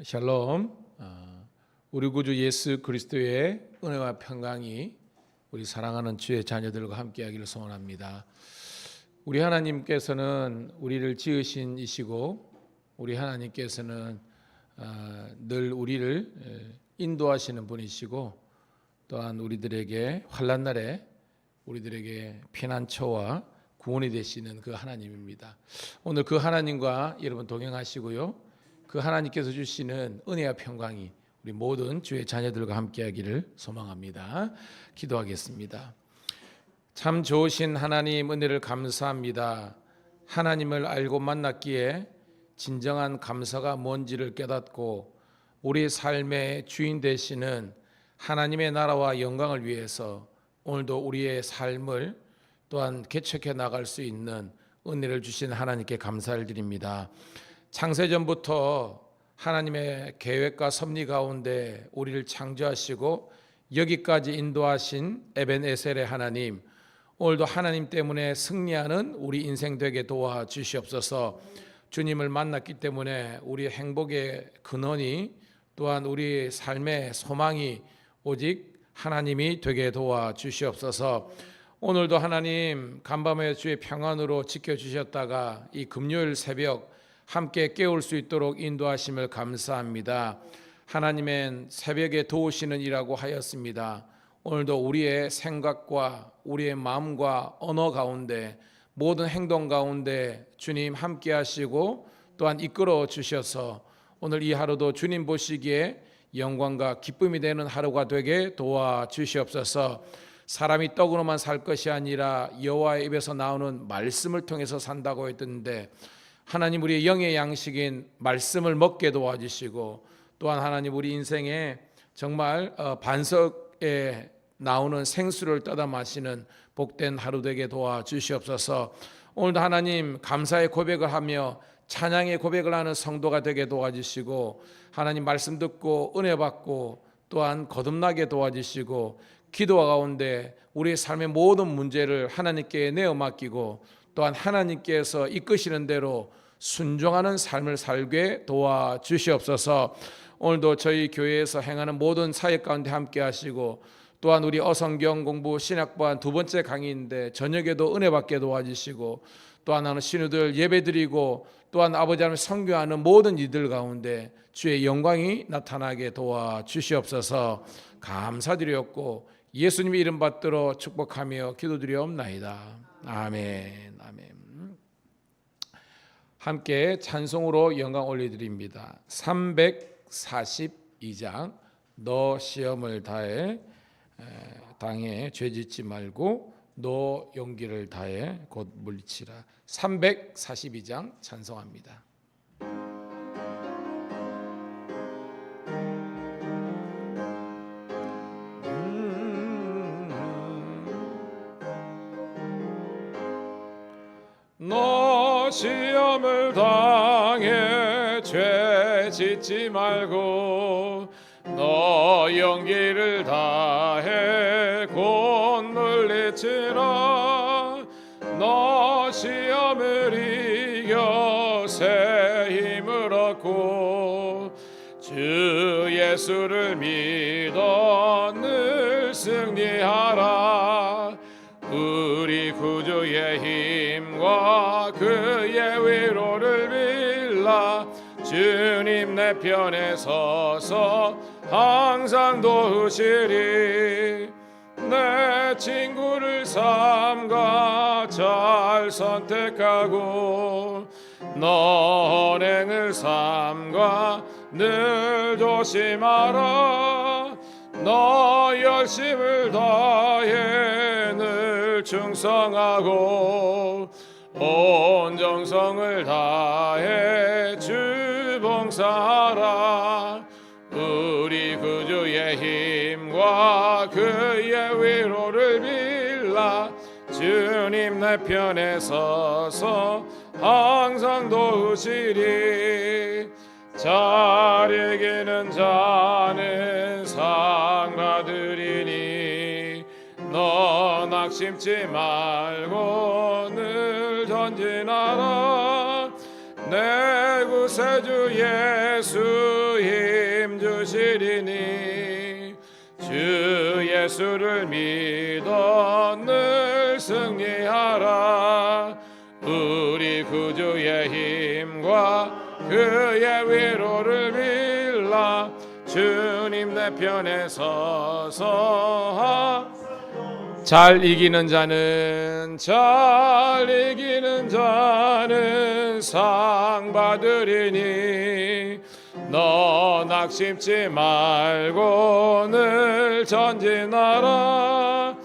샬롬. 우리 구주 예수 그리스도의 은혜와 평강이 우리 사랑하는 주의 자녀들과 함께하기를 소원합니다. 우리 하나님께서는 우리를 지으신 이시고 우리 하나님께서는 늘 우리를 인도하시는 분이시고 또한 우리들에게 환난 날에 우리들에게 피난처와 구원이 되시는 그 하나님입니다. 오늘 그 하나님과 여러분 동행하시고요. 그 하나님께서 주시는 은혜와 평강이 우리 모든 주의 자녀들과 함께하기를 소망합니다. 기도하겠습니다. 참 좋으신 하나님 은혜를 감사합니다. 하나님을 알고 만났기에 진정한 감사가 뭔지를 깨닫고 우리 삶의 주인 되시는 하나님의 나라와 영광을 위해서 오늘도 우리의 삶을 또한 개척해 나갈 수 있는 은혜를 주신 하나님께 감사를 드립니다. 창세전부터 하나님의 계획과 섭리 가운데 우리를 창조하시고 여기까지 인도하신 에벤에셀의 하나님, 오늘도 하나님 때문에 승리하는 우리 인생 되게 도와주시옵소서. 주님을 만났기 때문에 우리의 행복의 근원이 또한 우리 삶의 소망이 오직 하나님이 되게 도와주시옵소서. 오늘도 하나님 간밤에 주의 평안으로 지켜주셨다가 이 금요일 새벽 함께 깨울 수 있도록 인도하심을 감사합니다. 하나님은 새벽에 도우시는 이라고 하였습니다. 오늘도 우리의 생각과 우리의 마음과 언어 가운데 모든 행동 가운데 주님 함께 하시고 또한 이끌어 주셔서 오늘 이 하루도 주님 보시기에 영광과 기쁨이 되는 하루가 되게 도와주시옵소서. 사람이 떡으로만 살 것이 아니라 여호와의 입에서 나오는 말씀을 통해서 산다고 했던데 하나님 우리의 영의 양식인 말씀을 먹게 도와주시고 또한 하나님 우리 인생에 정말 반석에 나오는 생수를 떠다 마시는 복된 하루 되게 도와주시옵소서. 오늘도 하나님 감사의 고백을 하며 찬양의 고백을 하는 성도가 되게 도와주시고 하나님 말씀 듣고 은혜 받고 또한 거듭나게 도와주시고 기도 가운데 우리의 삶의 모든 문제를 하나님께 내어 맡기고 또한 하나님께서 이끄시는 대로 순종하는 삶을 살게 도와주시옵소서. 오늘도 저희 교회에서 행하는 모든 사역 가운데 함께 하시고 또한 우리 어성경 공부 신학반 두 번째 강의인데 저녁에도 은혜 받게 도와주시고 또한 하는 신우들 예배드리고 또한 아버지 하나님 선교하는 모든 이들 가운데 주의 영광이 나타나게 도와주시옵소서. 감사드렸고 예수님의 이름 받들어 축복하며 기도드리옵나이다. 아멘. 아멘. 함께 찬송으로 영광 올려드립니다. 342장 너 시험을 당해 죄짓지 말고 너 용기를 다해 곧 물리치라. 342장 찬송합니다. 너 시험을 당해 죄 짓지 말고 너 용기를 다해 곧 물리치라. 너 시험을 이겨 새 힘을 얻고 주 예수를 믿어 늘 승리하라. 우리 구주의 힘과 그의 위로를 빌라. 주님 내 편에 서서 항상 도우시리. 내 친구를 삼가 잘 선택하고 너 언행을 삼가 늘 조심하라. 너 열심을 다해 늘 충성하고 온 정성을 다해 주 봉사하라. 우리 구주의 힘과 그의 위로를 빌라. 주님 내 편에 서서 항상 도우시리. 잘 이기는 자는 상 받으리니 너 낙심치 말고 늘 전진하라. 내 구세주 예수 힘주시리니 주 예수를 믿어 늘 승리하라. 우리 구주의 힘과 그의 위로를 빌라. 주님 내 편에 서서 잘 이기는 자는 상 받으리니 너 낙심치 말고 늘 전진하라.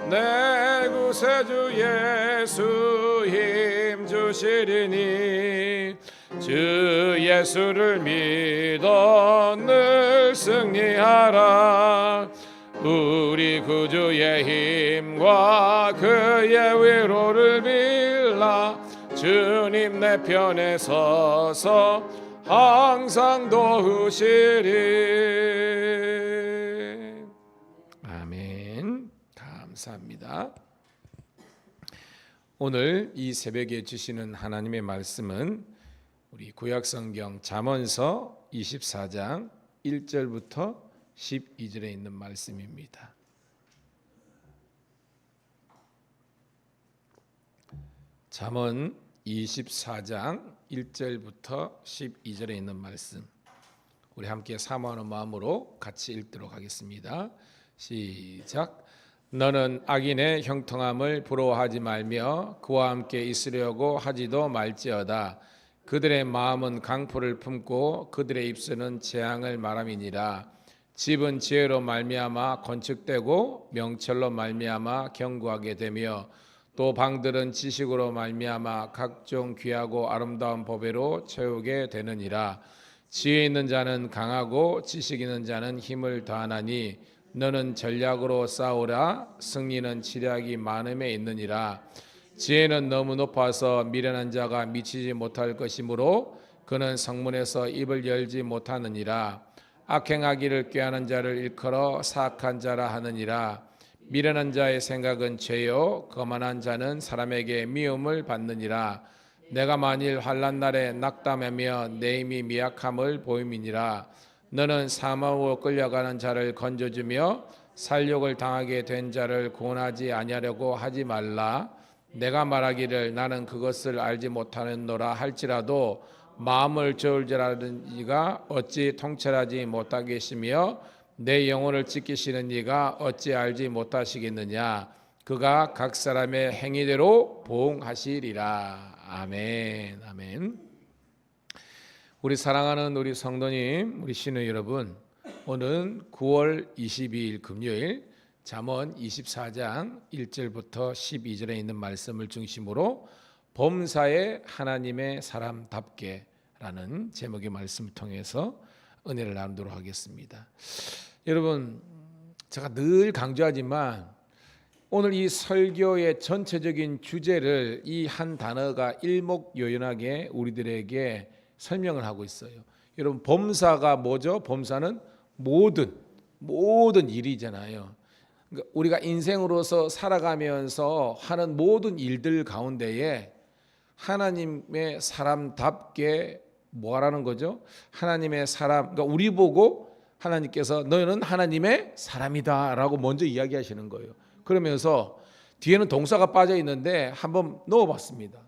내 구세주 예수 힘주시리니 주 예수를 믿어 늘 승리하라. 우리 구주의 힘과 그의 위로를 빌라. 주님 내 편에 서서 항상 도우시리. 아멘. 감사합니다. 오늘 이 새벽에 주시는 하나님의 말씀은 우리 구약성경 잠언서 24장 1절부터 12절에 있는 말씀입니다. 잠언 24장 1절부터 12절에 있는 말씀, 우리 함께 사모하는 마음으로 같이 읽도록 하겠습니다. 시작. 너는 악인의 형통함을 부러워하지 말며 그와 함께 있으려고 하지도 말지어다. 그들의 마음은 강포를 품고 그들의 입술은 재앙을 말함이니라. 집은 지혜로 말미암아 건축되고 명철로 말미암아 견고하게 되며 또 방들은 지식으로 말미암아 각종 귀하고 아름다운 보배로 채우게 되느니라. 지혜 있는 자는 강하고 지식 있는 자는 힘을 더하나니 너는 전략으로 싸우라. 승리는 지략이 많음에 있느니라. 지혜는 너무 높아서 미련한 자가 미치지 못할 것이므로 그는 성문에서 입을 열지 못하느니라. 악행하기를 꾀하는 자를 일컬어 사악한 자라 하느니라. 미련한 자의 생각은 죄요 거만한 자는 사람에게 미움을 받느니라. 내가 만일 환난 날에 낙담하며 내 힘이 미약함을 보임이니라. 너는 사망으로 끌려가는 자를 건져주며 살육을 당하게 된 자를 구원하지 아니하려고 하지 말라. 내가 말하기를 나는 그것을 알지 못하는노라 할지라도 마음을 저울질하는 이가 어찌 통찰하지 못하겠으며 내 영혼을 지키시는 이가 어찌 알지 못하시겠느냐. 그가 각 사람의 행위대로 보응하시리라. 아멘. 아멘. 우리 사랑하는 우리 성도님, 우리 신우 여러분, 오늘 9월 22일 금요일 잠언 24장 1절부터 12절에 있는 말씀을 중심으로 범사의 하나님의 사람답게라는 제목의 말씀을 통해서 은혜를 나누도록 하겠습니다. 여러분, 제가 늘 강조하지만 오늘 이 설교의 전체적인 주제를 이 한 단어가 일목요연하게 우리들에게 설명을 하고 있어요. 여러분, 범사가 뭐죠? 범사는 모든 일이잖아요. 그러니까 우리가 인생으로서 살아가면서 하는 모든 일들 가운데에 하나님의 사람답게 뭐라는 거죠? 하나님의 사람, 그러니까 우리 보고 하나님께서 너는 하나님의 사람이다라고 먼저 이야기하시는 거예요. 그러면서 뒤에는 동사가 빠져 있는데 한번 넣어봤습니다.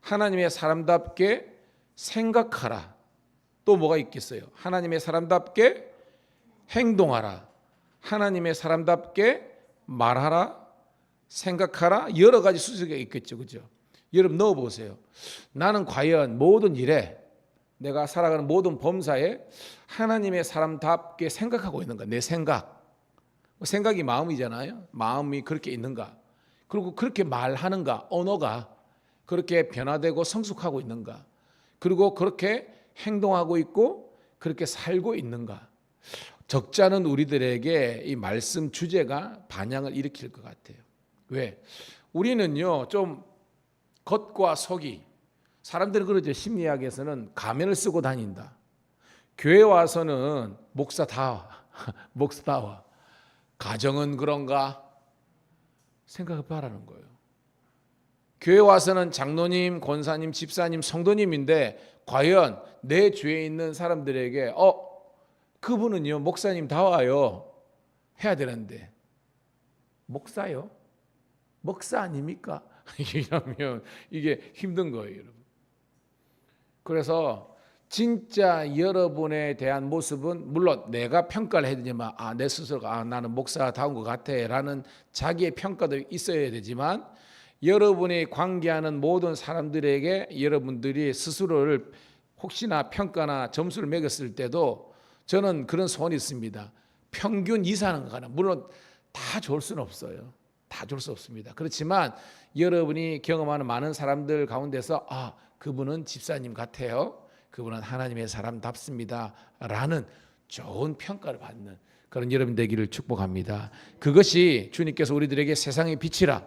하나님의 사람답게 생각하라. 또 뭐가 있겠어요? 하나님의 사람답게 행동하라. 하나님의 사람답게 말하라. 생각하라. 여러 가지 수식어가 있겠죠, 그죠? 여러분 넣어보세요. 나는 과연 모든 일에, 내가 살아가는 모든 범사에 하나님의 사람답게 생각하고 있는가? 내 생각이 마음이잖아요. 마음이 그렇게 있는가? 그리고 그렇게 말하는가? 언어가 그렇게 변화되고 성숙하고 있는가? 그리고 그렇게 행동하고 있고 그렇게 살고 있는가? 적지 않은 우리들에게 이 말씀 주제가 반향을 일으킬 것 같아요. 왜? 우리는요, 좀 겉과 속이, 사람들은 그러죠. 심리학에서는 가면을 쓰고 다닌다. 교회 와서는 목사다워. 가정은 그런가? 생각해 봐라는 거예요. 교회 와서는 장로님, 권사님, 집사님, 성도님인데 과연 내 주위에 있는 사람들에게 그분은요 목사님 다 와요 해야 되는데 목사요? 목사 아닙니까? 이러면 이게 힘든 거예요, 여러분. 그래서 진짜 여러분에 대한 모습은 물론 내가 평가를 해야 되지만 내 스스로가 나는 목사다운 것 같아 라는 자기의 평가도 있어야 되지만 여러분이 관계하는 모든 사람들에게 여러분들이 스스로를 혹시나 평가나 점수를 매겼을 때도 저는 그런 소원이 있습니다. 평균 이상은 가능. 물론 다 좋을 수는 없어요. 다 좋을 수 없습니다. 그렇지만 여러분이 경험하는 많은 사람들 가운데서 그분은 집사님 같아요. 그분은 하나님의 사람답습니다. 라는 좋은 평가를 받는 그런 여러분 되기를 축복합니다. 그것이 주님께서 우리들에게 세상의 빛이라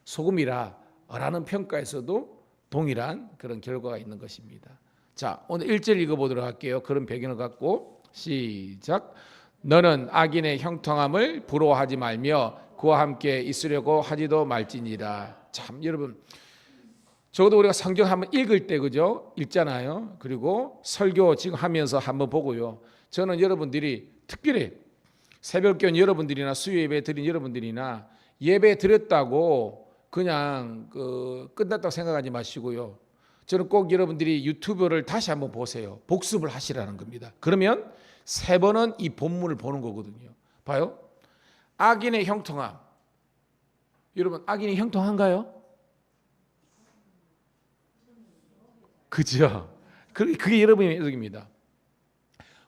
소금이라 라는 평가에서도 동일한 그런 결과가 있는 것입니다. 자, 오늘 1절 읽어보도록 할게요. 그런 배경을 갖고 시작. 너는 악인의 형통함을 부러워하지 말며 그와 함께 있으려고 하지도 말지니라. 참 여러분 적어도 우리가 성경 한번 읽을 때 그죠? 읽잖아요. 그리고 설교 지금 하면서 한번 보고요. 저는 여러분들이 특별히 새벽기도 여러분들이나 수요 예배 드린 여러분들이나 예배 드렸다고 그냥 끝났다고 생각하지 마시고요. 저는 꼭 여러분들이 유튜브를 다시 한번 보세요. 복습을 하시라는 겁니다. 그러면 3번은 이 본문을 보는 거거든요. 봐요. 악인의 형통함. 여러분 악인이 형통한가요? 그죠? 그게 여러분의 해석입니다.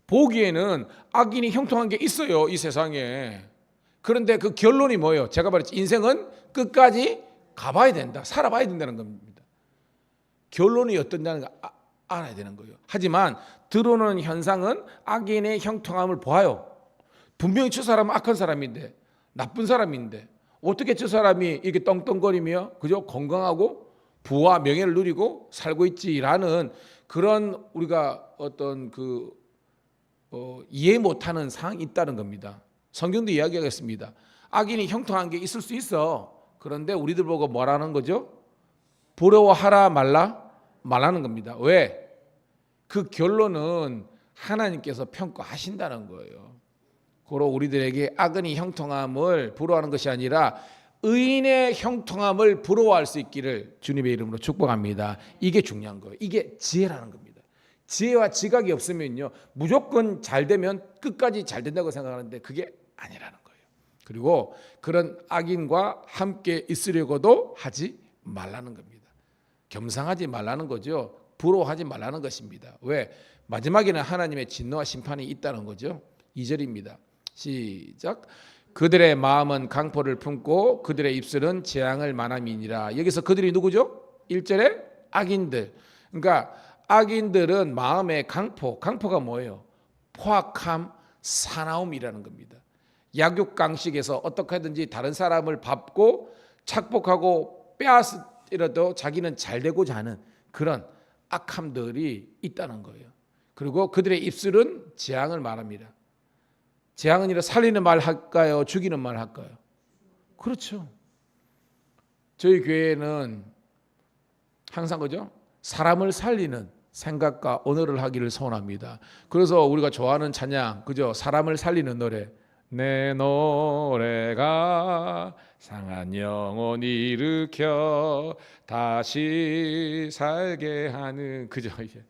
보기에는 악인이 형통한 게 있어요. 이 세상에. 그런데 그 결론이 뭐예요? 제가 말했죠. 인생은 끝까지 가봐야 된다. 살아봐야 된다는 겁니다. 결론이 어떤다는 거 알아야 되는 거예요. 하지만 들어오는 현상은 악인의 형통함을 보아요. 분명히 저 사람은 악한 사람인데 나쁜 사람인데 어떻게 저 사람이 이렇게 떵떵거리며 그저 건강하고 부와 명예를 누리고 살고 있지라는 그런 우리가 어떤 이해 못하는 상황이 있다는 겁니다. 성경도 이야기하겠습니다. 악인이 형통한 게 있을 수 있어. 그런데 우리들 보고 뭐라는 거죠? 부러워하라 말라는 겁니다. 왜? 그 결론은 하나님께서 평가하신다는 거예요. 고로 우리들에게 악인이 형통함을 부러워하는 것이 아니라 의인의 형통함을 부러워할 수 있기를 주님의 이름으로 축복합니다. 이게 중요한 거예요. 이게 지혜라는 겁니다. 지혜와 지각이 없으면요 무조건 잘 되면 끝까지 잘 된다고 생각하는데 그게 아니라는 거예요. 그리고 그런 악인과 함께 있으려고도 하지 말라는 겁니다. 겸상하지 말라는 거죠. 부러워하지 말라는 것입니다. 왜? 마지막에는 하나님의 진노와 심판이 있다는 거죠. 2절입니다. 시작. 그들의 마음은 강포를 품고 그들의 입술은 재앙을 말함이니라. 여기서 그들이 누구죠? 1절에 악인들. 그러니까 악인들은 마음의 강포가 뭐예요? 포악함, 사나움이라는 겁니다. 약육강식에서 어떻게 하든지 다른 사람을 밟고 착복하고 빼앗으려도 자기는 잘 되고자 하는 그런 악함들이 있다는 거예요. 그리고 그들의 입술은 재앙을 말합니다. 재앙은 아니라 살리는 말 할까요? 죽이는 말 할까요? 그렇죠. 저희 교회는 항상 그죠? 사람을 살리는 생각과 언어를 하기를 소원합니다. 그래서 우리가 좋아하는 찬양, 그죠? 사람을 살리는 노래. 내 노래가 상한 영혼 일으켜 다시 살게 하는 그죠? 이제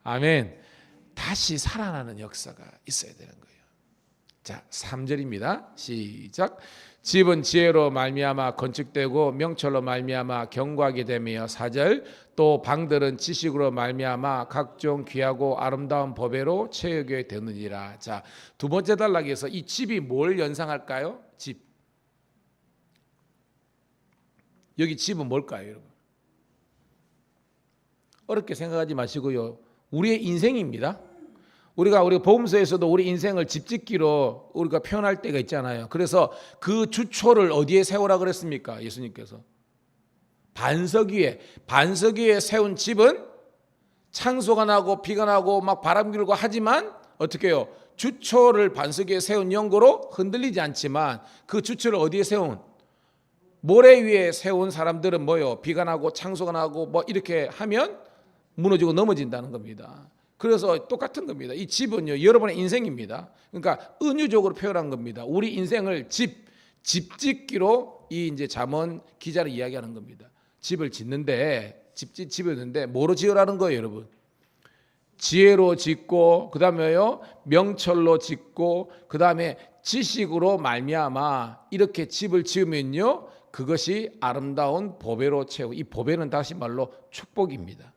아멘. 다시 살아나는 역사가 있어야 되는 거예요. 자, 3절입니다. 시작. 집은 지혜로 말미암아 건축되고 명철로 말미암아 견고하게 되며 4절 또 방들은 지식으로 말미암아 각종 귀하고 아름다운 법외로 채우게 되느니라. 자, 두 번째 단락에서 이 집이 뭘 연상할까요? 집. 여기 집은 뭘까요, 여러분? 어렵게 생각하지 마시고요. 우리의 인생입니다. 우리가 복음서에서도 우리 인생을 집짓기로 우리가 표현할 때가 있잖아요. 그래서 그 주초를 어디에 세우라 그랬습니까? 예수님께서 반석 위에 세운 집은 창소가 나고 비가 나고 막 바람 길고 하지만 어떻게 해요? 주초를 반석 위에 세운 연고로 흔들리지 않지만 그 주초를 어디에 세운? 모래 위에 세운 사람들은 뭐요? 비가 나고 창수가 나고 뭐 이렇게 하면 무너지고 넘어진다는 겁니다. 그래서 똑같은 겁니다. 이 집은요, 여러분의 인생입니다. 그러니까 은유적으로 표현한 겁니다. 우리 인생을 집 짓기로 이 이제 잠언 기자를 이야기하는 겁니다. 집을 짓는데 집이었는데 뭐로 지으라는 거예요, 여러분? 지혜로 짓고 그다음에요 명철로 짓고 그다음에 지식으로 말미암아 이렇게 집을 지으면요 그것이 아름다운 보배로 채우고 이 보배는 다시 말로 축복입니다.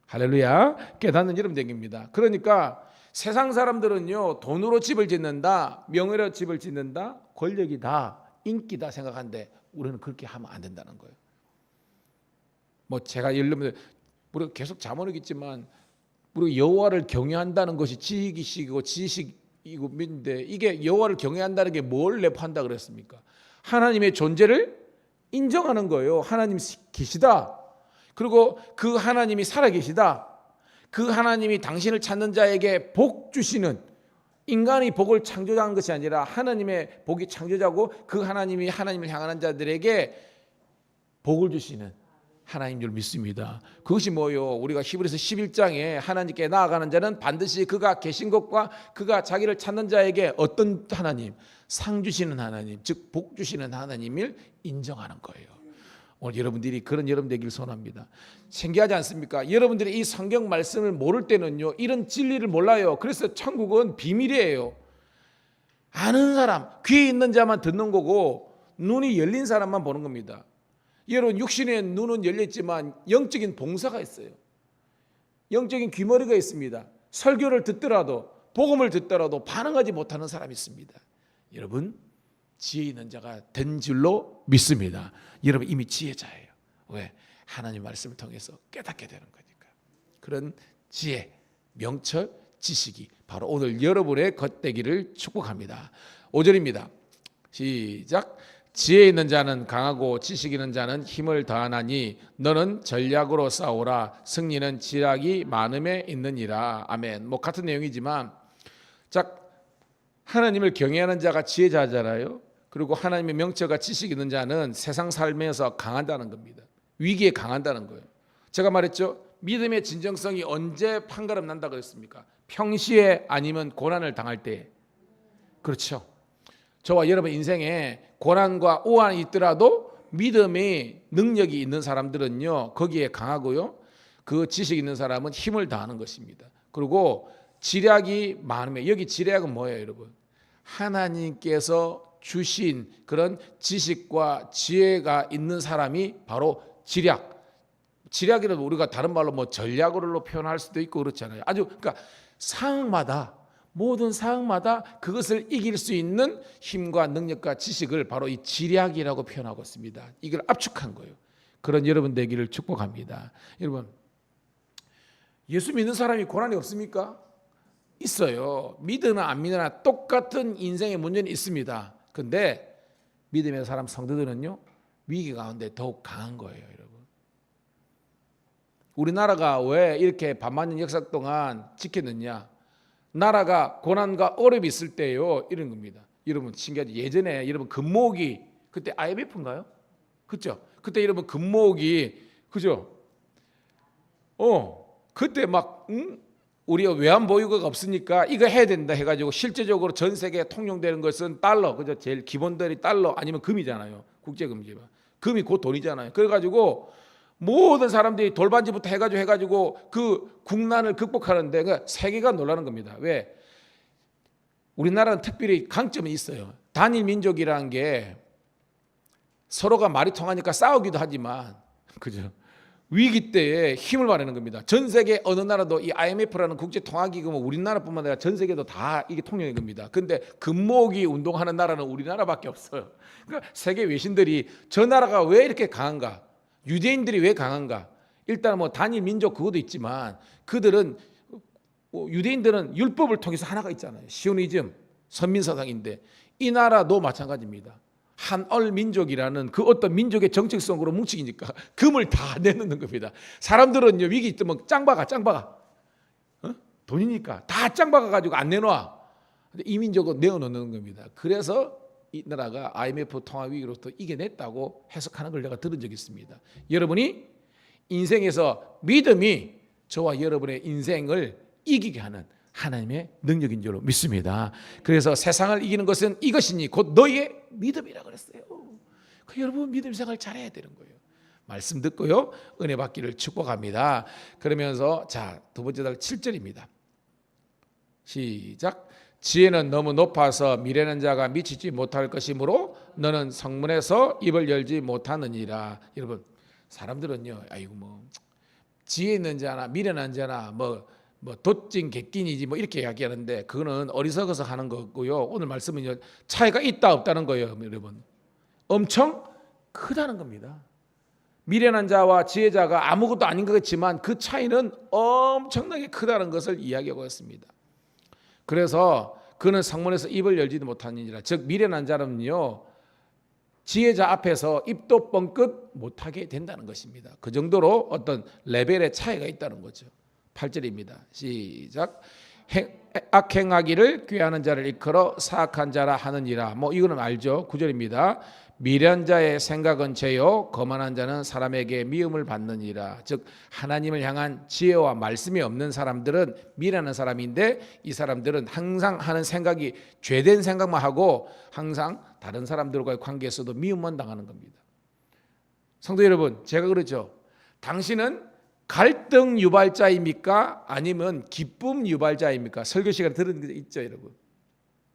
할렐루야. 깨닫는 여러분 되깁니다. 그러니까 세상 사람들은요 돈으로 집을 짓는다, 명예로 집을 짓는다, 권력이다, 인기다 생각하는데 우리는 그렇게 하면 안 된다는 거예요. 뭐 제가 예를 들면 우리가 계속 잠언이겠지만 우리 여호와를 경외한다는 것이 지식이고 지식이고 믿는데 이게 여호와를 경외한다는 게 뭘 내포한다 그랬습니까? 하나님의 존재를 인정하는 거예요. 하나님 계시다. 그리고 그 하나님이 살아계시다. 그 하나님이 당신을 찾는 자에게 복 주시는, 인간이 복을 창조한 것이 아니라 하나님의 복이 창조자고 그 하나님이 하나님을 향하는 자들에게 복을 주시는 하나님 줄 믿습니다. 그것이 뭐요? 우리가 히브리서 11장에 하나님께 나아가는 자는 반드시 그가 계신 것과 그가 자기를 찾는 자에게 어떤 하나님, 상 주시는 하나님, 즉 복 주시는 하나님을 인정하는 거예요. 오늘 여러분들이 그런 여러분 되길 소원합니다. 신기하지 않습니까? 여러분들이 이 성경 말씀을 모를 때는요 이런 진리를 몰라요. 그래서 천국은 비밀이에요. 아는 사람, 귀에 있는 자만 듣는 거고 눈이 열린 사람만 보는 겁니다. 여러분 육신의 눈은 열렸지만 영적인 봉사가 있어요. 영적인 귀머리가 있습니다. 설교를 듣더라도 복음을 듣더라도 반응하지 못하는 사람이 있습니다. 여러분 지혜 있는 자가 된 줄로 믿습니다. 여러분 이미 지혜자예요. 왜? 하나님 말씀을 통해서 깨닫게 되는 거니까. 그런 지혜, 명철, 지식이 바로 오늘 여러분의 것 되기를 축복합니다. 5절입니다. 시작. 지혜 있는 자는 강하고 지식 있는 자는 힘을 더하나니 너는 전략으로 싸우라. 승리는 지략이 많음에 있느니라. 아멘. 뭐 같은 내용이지만 자 하나님을 경외하는 자가 지혜자잖아요. 그리고 하나님의 명철과 지식 있는 자는 세상 삶에서 강한다는 겁니다. 위기에 강한다는 거예요. 제가 말했죠. 믿음의 진정성이 언제 판가름 난다 그랬습니까? 평시에 아니면 고난을 당할 때. 그렇죠. 저와 여러분 인생에 고난과 오한이 있더라도 믿음의 능력이 있는 사람들은요 거기에 강하고요. 그 지식 있는 사람은 힘을 다하는 것입니다. 그리고 지략이 많으면 여기 지략은 뭐예요, 여러분? 하나님께서 주신 그런 지식과 지혜가 있는 사람이 바로 지략이라도 우리가 다른 말로 뭐 전략으로 표현할 수도 있고 그렇잖아요. 아주 그러니까 상황마다 모든 상황마다 그것을 이길 수 있는 힘과 능력과 지식을 바로 이 지략이라고 표현하고 있습니다. 이걸 압축한 거예요. 그런 여러분 되기를 축복합니다. 여러분 예수 믿는 사람이 고난이 없습니까? 있어요. 믿으나 안 믿으나 똑같은 인생의 문제는 있습니다. 그런데 믿음의 사람 성도들은요 위기 가운데 더욱 강한 거예요, 여러분. 우리나라가 왜 이렇게 반만년 역사 동안 지켰느냐? 나라가 고난과 어려움이 있을 때요 이런 겁니다. 여러분 신기하죠? 예전에 여러분 금모으기 그때 IMF인가요? 그죠? 그때 여러분 금모으기 그죠? 그때 막 우리가 외환보유고가 없으니까 이거 해야 된다 해가지고 실제적으로 전 세계에 통용되는 것은 달러, 그죠? 제일 기본들이 달러 아니면 금이잖아요. 국제금지. 금이 곧 돈이잖아요. 그래가지고 모든 사람들이 돌반지부터 해가지고 그 국난을 극복하는데 그러니까 세계가 놀라는 겁니다. 왜? 우리나라는 특별히 강점이 있어요. 단일 민족이라는 게 서로가 말이 통하니까 싸우기도 하지만 그죠? 위기 때에 힘을 발휘하는 겁니다. 전 세계 어느 나라도 이 IMF라는 국제통화기금은 우리나라뿐만 아니라 전 세계도 다 이게 통용인 겁니다. 근데 금모으기 운동하는 나라는 우리나라밖에 없어요. 그러니까 세계 외신들이 저 나라가 왜 이렇게 강한가? 유대인들이 왜 강한가? 일단 뭐 단일 민족 그것도 있지만 그들은 유대인들은 율법을 통해서 하나가 있잖아요. 시오니즘, 선민사상인데 이 나라도 마찬가지입니다. 한얼 민족이라는 그 어떤 민족의 정체성으로 뭉치니까 금을 다 내놓는 겁니다. 사람들은요 위기 있으면 짱 박아 돈이니까 다 짱 박아가지고 안 내놔. 근데 이 민족은 내어놓는 겁니다. 그래서 이 나라가 IMF 통화 위기로부터 이겨냈다고 해석하는 걸 내가 들은 적이 있습니다. 여러분이 인생에서 믿음이 저와 여러분의 인생을 이기게 하는 하나님의 능력인 줄로 믿습니다. 그래서 세상을 이기는 것은 이것이니 곧 너희의 믿음이라 그랬어요. 여러분 믿음 생활 잘해야 되는 거예요. 말씀 듣고요, 은혜 받기를 축복합니다. 그러면서 자, 두 번째 달 7절입니다. 시작. 지혜는 너무 높아서 미련한 자가 미치지 못할 것이므로 너는 성문에서 입을 열지 못하느니라. 여러분, 사람들은요, 아이고 뭐 지혜 있는 자나 미련한 자나 뭐 도찐 객긴이지 뭐 이렇게 이야기하는데 그거는 어리석어서 하는 거고요. 오늘 말씀은요, 차이가 있다 없다는 거예요, 여러분. 엄청 크다는 겁니다. 미련한 자와 지혜자가 아무것도 아닌 것 같지만 그 차이는 엄청나게 크다는 것을 이야기하고 있습니다. 그래서 그는 성문에서 입을 열지도 못하느니라. 즉 미련한 자는요, 지혜자 앞에서 입도 뻥끗 못하게 된다는 것입니다. 그 정도로 어떤 레벨의 차이가 있다는 거죠. 8절입니다. 시작. 악행하기를 꾀하는 자를 일컬어 사악한 자라 하느니라. 뭐 이거는 알죠. 9절입니다. 미련자의 생각은 죄요 거만한 자는 사람에게 미움을 받느니라. 즉 하나님을 향한 지혜와 말씀이 없는 사람들은 미련한 사람인데 이 사람들은 항상 하는 생각이 죄된 생각만 하고 항상 다른 사람들과의 관계에서도 미움만 당하는 겁니다. 성도 여러분, 제가 그러죠. 당신은 갈등 유발자입니까? 아니면 기쁨 유발자입니까? 설교 시간에 들은 게 있죠, 여러분.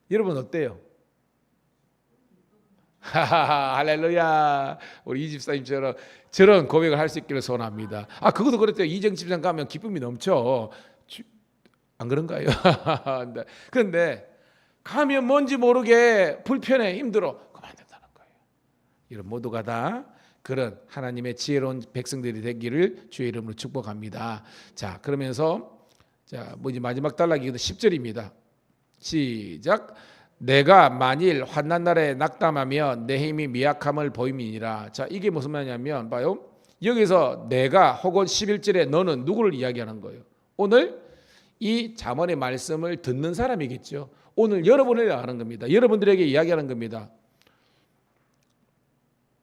여러분 어때요? 할렐루야. 우리 이 집사님처럼 저런 고백을 할 수 있기를 소원합니다. 그것도 그랬대요. 이정 집사님 가면 기쁨이 넘쳐. 안 그런가요? 그런데 가면 뭔지 모르게 불편해, 힘들어. 그만 된다는 거예요. 여러분 모두가 다 그런 하나님의 지혜로운 백성들이 되기를 주의 이름으로 축복합니다. 자, 그러면서 자, 이제 마지막 단락이 10절입니다. 시작. 내가 만일 환난 날에 낙담하며 내 힘이 미약함을 보임이니라. 자, 이게 무슨 말이냐면 봐요. 여기서 내가 혹은 11절에 너는 누구를 이야기하는 거예요? 오늘 이 잠언의 말씀을 듣는 사람이겠죠. 오늘 여러분을 하는 겁니다. 여러분들에게 이야기하는 겁니다.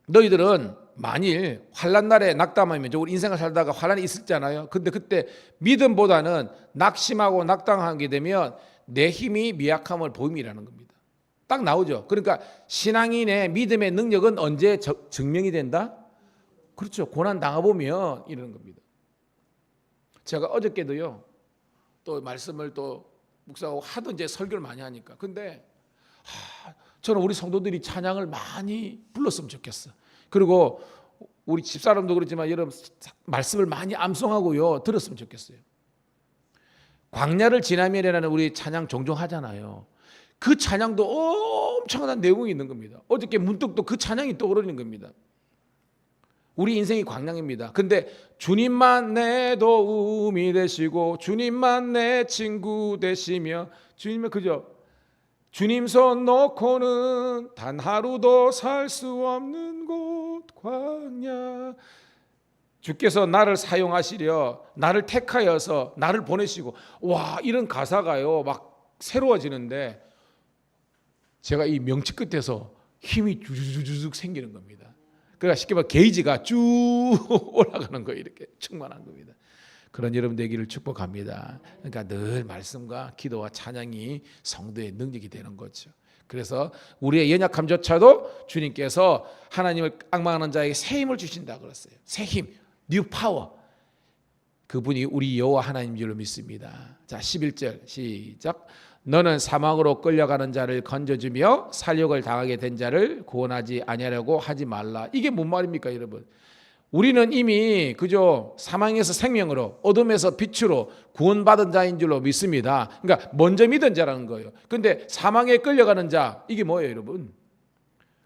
너희들은 만일 환난 날에 낙담하면 우리 인생을 살다가 환난이 있었잖아요. 근데 그때 믿음보다는 낙심하고 낙담하게 되면 내 힘이 미약함을 보임이라는 겁니다. 딱 나오죠. 그러니까 신앙인의 믿음의 능력은 언제 증명이 된다? 그렇죠. 고난 당해보면 이러는 겁니다. 제가 어저께도요, 또 말씀을 또 묵상하고 하도 이제 설교를 많이 하니까. 근데 저는 우리 성도들이 찬양을 많이 불렀으면 좋겠어. 그리고 우리 집사람도 그렇지만 여러분 말씀을 많이 암송하고요 들었으면 좋겠어요. 광야를 지나면이라는 우리 찬양 종종 하잖아요. 그 찬양도 엄청난 내용이 있는 겁니다. 어저께 문득 또 그 찬양이 떠오르는 겁니다. 우리 인생이 광야입니다. 근데 주님만 내 도움이 되시고 주님만 내 친구 되시며 주님은 그죠? 주님 손 놓고는 단 하루도 살 수 없는 곳 광야. 주께서 나를 사용하시려 나를 택하여서 나를 보내시고 와 이런 가사가요 막 새로워지는데 제가 이 명치 끝에서 힘이 주주주죽 생기는 겁니다. 그러니까 쉽게 말해 게이지가 쭉 올라가는 거예요. 이렇게 충만한 겁니다. 그런 여러분 되기를 축복합니다. 그러니까 늘 말씀과 기도와 찬양이 성도의 능력이 되는 거죠. 그래서 우리의 연약함조차도 주님께서 하나님을 앙망하는 자에게 새 힘을 주신다 그랬어요. 새 힘, 뉴 파워. 그분이 우리 여호와 하나님인 줄로 믿습니다. 자, 11절 시작. 너는 사망으로 끌려가는 자를 건져주며 살육을 당하게 된 자를 구원하지 아니하려고 하지 말라. 이게 뭔 말입니까, 여러분? 우리는 이미 그저 사망에서 생명으로 어둠에서 빛으로 구원받은 자인 줄로 믿습니다. 그러니까 먼저 믿은 자라는 거예요. 근데 사망에 끌려가는 자 이게 뭐예요, 여러분?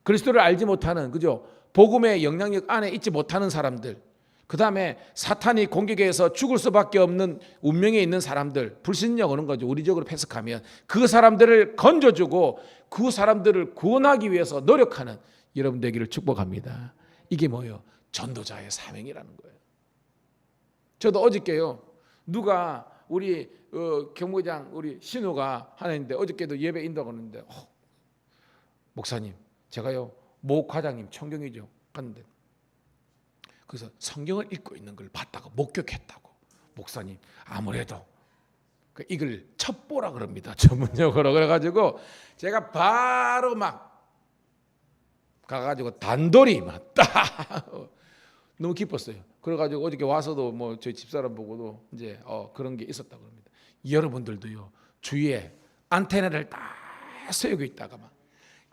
그리스도를 알지 못하는 그죠? 복음의 영향력 안에 있지 못하는 사람들. 그 다음에 사탄이 공격해서 죽을 수밖에 없는 운명에 있는 사람들, 불신령 오는 거죠. 우리적으로 해석하면 그 사람들을 건져주고 그 사람들을 구원하기 위해서 노력하는 여러분 되기를 축복합니다. 이게 뭐예요? 전도자의 사명이라는 거예요. 저도 어저께요 누가 우리 경무장 우리 신우가 하는데 어저께도 예배 인도하고 있는데 목사님, 제가요 모 과장님 청경이죠 갔는데 그래서 성경을 읽고 있는 걸 봤다고 목격했다고. 목사님, 아무래도 이걸 첩보라 그럽니다, 전문용어로. 그래가지고 제가 바로 막 가가지고 단돌이 막 딱 너무 기뻤어요. 그래가지고 어저께 와서도 뭐 저희 집사람 보고도 이제 그런 게 있었다고 합니다. 여러분들도요 주위에 안테나를 딱 세우고 있다가 막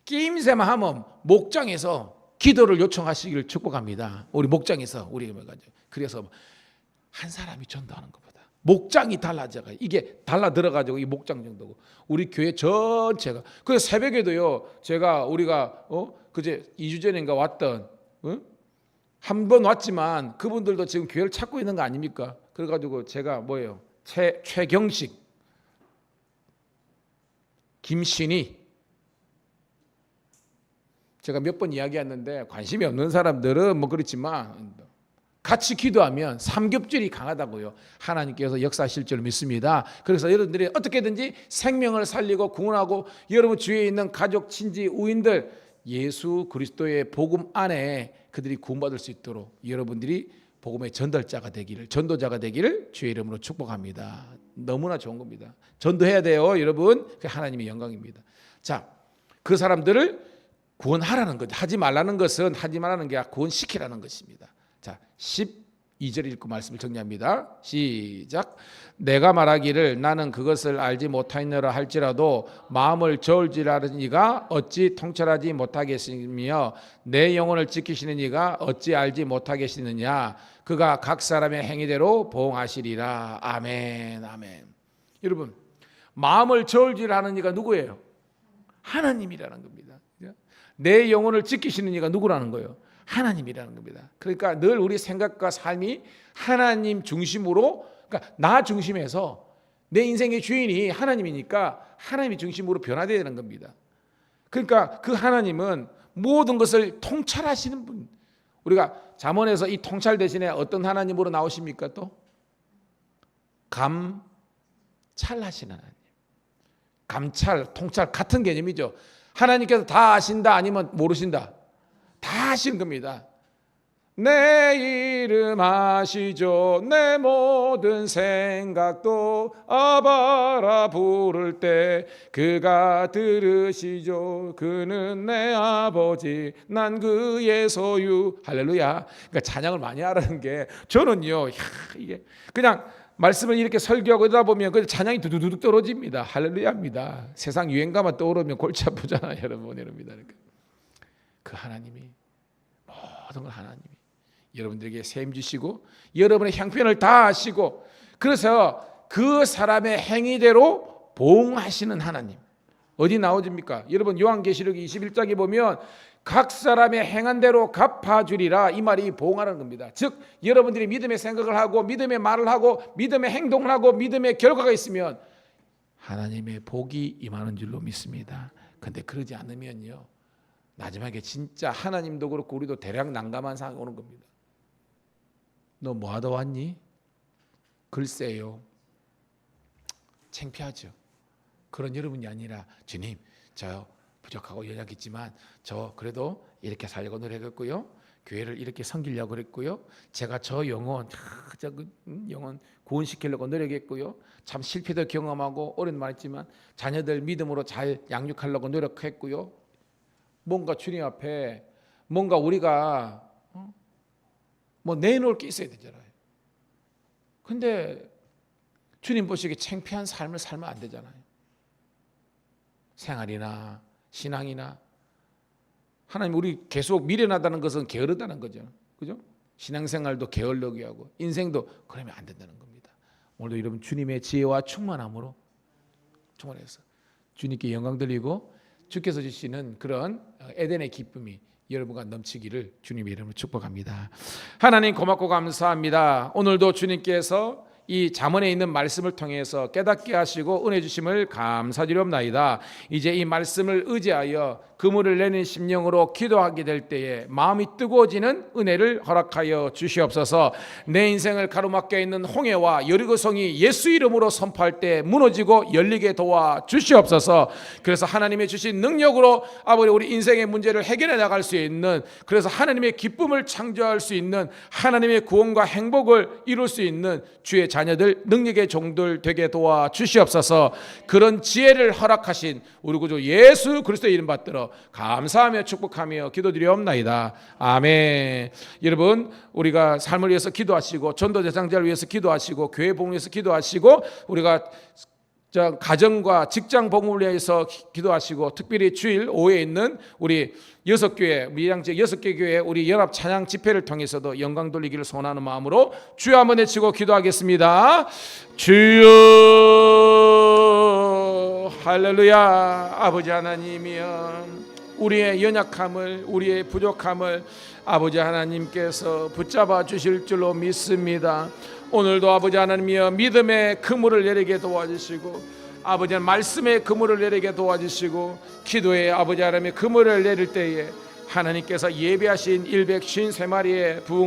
끼임새만 하면 목장에서 기도를 요청하시기를 축복합니다. 우리 목장에서 우리 그래서 한 사람이 전도하는 것보다 목장이 달라져가 이게 달라 들어가지고 이 목장 정도고 우리 교회 전체가. 그래서 새벽에도요 제가 우리가 그제 2주 전인가 왔던 한 번 왔지만 그분들도 지금 교회를 찾고 있는 거 아닙니까? 그래가지고 제가 뭐예요? 최경식, 김신희, 제가 몇 번 이야기했는데 관심이 없는 사람들은 뭐 그렇지만 같이 기도하면 삼겹줄이 강하다고요. 하나님께서 역사하실 줄 믿습니다. 그래서 여러분들이 어떻게든지 생명을 살리고 구원하고 여러분 주위에 있는 가족, 친지, 우인들 예수 그리스도의 복음 안에 그들이 구원받을 수 있도록 여러분들이 복음의 전달자가 되기를, 전도자가 되기를 주의 이름으로 축복합니다. 너무나 좋은 겁니다. 전도해야 돼요, 여러분. 그게 하나님의 영광입니다. 자, 그 사람들을 구원하라는 것, 하지 말라는 것은 하지 말라는 게 아니라 구원시키라는 것입니다. 자, 12절 읽고 말씀을 정리합니다. 시작. 내가 말하기를 나는 그것을 알지 못하였느라 할지라도 마음을 저울질하는 이가 어찌 통찰하지 못하겠으며 내 영혼을 지키시는 이가 어찌 알지 못하겠느냐. 그가 각 사람의 행위대로 보응하시리라. 아멘, 아멘. 여러분, 마음을 저울질하는 이가 누구예요? 하나님이라는 겁니다. 내 영혼을 지키시는 이가 누구라는 거예요? 하나님이라는 겁니다. 그러니까 늘 우리 생각과 삶이 하나님 중심으로, 그러니까 나 중심에서 내 인생의 주인이 하나님이니까 하나님이 중심으로 변화되어야 되는 겁니다. 그러니까 그 하나님은 모든 것을 통찰하시는 분. 우리가 잠언에서 이 통찰 대신에 어떤 하나님으로 나오십니까? 또 감찰하시는 하나님. 감찰, 통찰 같은 개념이죠. 하나님께서 다 아신다 아니면 모르신다? 다 아시는 겁니다. 내 이름 아시죠. 내 모든 생각도 아바라 부를 때 그가 들으시죠. 그는 내 아버지 난 그의 소유. 할렐루야. 그러니까 찬양을 많이 하라는 게 저는요 이게 그냥 말씀을 이렇게 설교하고 이러다 보면 그 찬양이 두두둑 떨어집니다. 할렐루야입니다. 세상 유행가만 떠오르면 골치 아프잖아요, 여러분. 이럽니다. 그 하나님이 모든 걸 하나님이 여러분들에게 세임 주시고 여러분의 형편을 다 아시고 그래서 그 사람의 행위대로 보응하시는 하나님. 어디 나오집니까? 여러분 요한계시록 21장에 보면 각 사람의 행한 대로 갚아주리라. 이 말이 보응하는 겁니다. 즉 여러분들이 믿음의 생각을 하고 믿음의 말을 하고 믿음의 행동을 하고 믿음의 결과가 있으면 하나님의 복이 임하는 줄로 믿습니다. 그런데 그러지 않으면요 마지막에 진짜 하나님도 그렇고 우리도 대략 난감한 상황이 오는 겁니다. 너 뭐하다 왔니? 글쎄요. 창피하죠. 그런 여러분이 아니라 주님 저 부족하고 연약했지만 저 그래도 이렇게 살려고 노력했고요. 교회를 이렇게 섬기려고 그랬고요. 제가 저 영혼 영혼 구원시키려고 노력했고요. 참 실패도 경험하고 어려운 말했지만 자녀들 믿음으로 잘 양육하려고 노력했고요. 뭔가 주님 앞에 뭔가 우리가 뭐 내놓을 게 있어야 되잖아요. 근데 주님 보시기에 창피한 삶을 살면 안 되잖아요. 생활이나 신앙이나 하나님 우리 계속 미련하다는 것은 게으르다는 거죠. 그죠? 신앙생활도 게을르게 하고 인생도 그러면 안 된다는 겁니다. 오늘도 여러분 주님의 지혜와 충만함으로 충만해서 주님께 영광 돌리고 주께서 주시는 그런 에덴의 기쁨이 여러분과 넘치기를 주님의 이름으로 축복합니다. 하나님 고맙고 감사합니다. 오늘도 주님께서 이 잠언에 있는 말씀을 통해서 깨닫게 하시고 은혜 주심을 감사드리옵나이다. 이제 이 말씀을 의지하여 그물을 내는 심령으로 기도하게 될 때에 마음이 뜨거워지는 은혜를 허락하여 주시옵소서. 내 인생을 가로막혀 있는 홍해와 여리고성이 예수 이름으로 선포할 때 무너지고 열리게 도와 주시옵소서. 그래서 하나님의 주신 능력으로 아버지 우리 인생의 문제를 해결해 나갈 수 있는, 그래서 하나님의 기쁨을 창조할 수 있는, 하나님의 구원과 행복을 이룰 수 있는 주의 자녀들, 능력의 종들 되게 도와 주시옵소서. 그런 지혜를 허락하신 우리 구주 예수 그리스도의 이름 받들어 감사하며 축복하며 기도드리옵나이다. 아멘. 여러분, 우리가 삶을 위해서 기도하시고 전도 대상자를 위해서 기도하시고 교회 복음을 위해서 기도하시고 우리가 가정과 직장 복음을 위해서 기도하시고 특별히 주일 오후에 있는 우리 6교회 미양 지역 6개 교회 우리 연합 찬양 집회를 통해서도 영광 돌리기를 소원하는 마음으로 주여 한번 외치고 기도하겠습니다. 주여 할렐루야. 아버지 하나님이여, 우리의 연약함을, 우리의 부족함을 아버지 하나님께서 붙잡아 주실 줄로 믿습니다. 오늘도 아버지 하나님이여 믿음의 그물을 내리게 도와주시고 아버지 말씀의 그물을 내리게 도와주시고 기도의 아버지 하나님의 그물을 내릴 때에 하나님께서 예비하신 153마리의 부흥